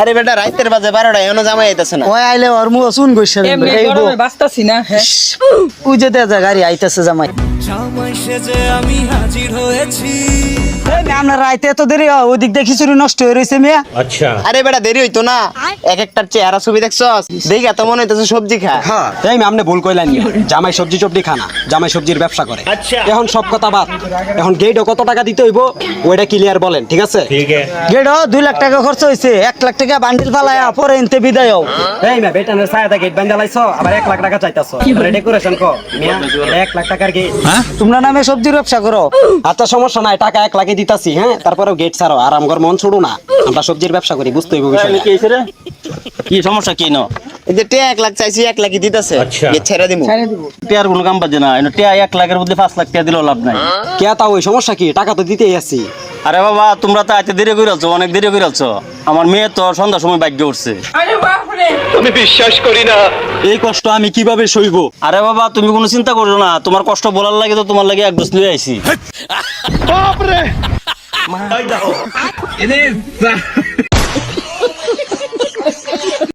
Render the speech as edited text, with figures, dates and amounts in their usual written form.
আরে বেটা রাইতের বাজে 12টা এখনো জামাই আইতাছে না। ওই আইলে ওর মুখ শুন গইছে এমনি গরমে বাঁচতাছি না। হ্যাঁ ওই যে দেখা গাড়ি আইতাছে জামাই। জামাই সেজে আমি হাজির হয়েছি। আমরা রাইতে এত দেরি হয় ওদিক দিয়ে খিচুড়ি নষ্ট হয়ে রয়েছে মিয়া। আরে বেটা দেরি হইতো না, এক একটার চেহারা ছবি দেখছস, দেখে এত মনে হইতেছে সবজি খা। এই আপনি ভুল কইলেন, জামাই সবজি টবজি খানা, জামাই সবজির ব্যবসা করে। এখন সব কথা বাদ, এখন গেটে কত টাকা দিতে হইব ওইটা ক্লিয়ার বলেন, ঠিক আছে? গেট 2 লাখ টাকা খরচ হয়েছে, 1 লাখ টাকা বান্ডিল ফালায়া পরে এনতে বিদায় হও। এই মা বেটানের ছায়াতে গেট বান্ধা লাইছো, আবার 1 লাখ টাকা চাইতাছো। ডেকোরেশন কো মিয়া 1 লাখ টাকার গেট। তোমরা নামে সবজির ব্যবসা করো। আচ্ছা সমস্যা নাই, টাকা 1 লাখই দিতাছি। হ্যাঁ তারপরেও গেট ছাড়ো, আর আমগর মন ছুড়ো না, আমরা সবজির ব্যবসা করি, বুঝতে হইব বিষয়টা। কি সমস্যা কি না? এই যে 1 লাখ চাইছি 1 লাখই দিতেছে, ছেড়ে দিমু। টিয়ার কোনো কাম বাজে না, টিয়া 1 লাখের মধ্যে 5 লাখ টাকা দিলেও লাভ নাই। কে তা ওই সমস্যা কি, টাকা তো দিতেই আছি। আরে বাবা তোমরা তো আইতে দেরি করে আছো, অনেক দেরি করে আছো। আমার মেয়ে তো সন্ধ্যার সময় ভাগ্য উঠছে। আরে বাপরে এই কষ্ট আমি কিভাবে সইব? আরে বাবা তুমি কোনো চিন্তা করো না, তোমার কষ্ট বলার লাগে তো তোমার লাগে এক বছর লয়ে আইছি।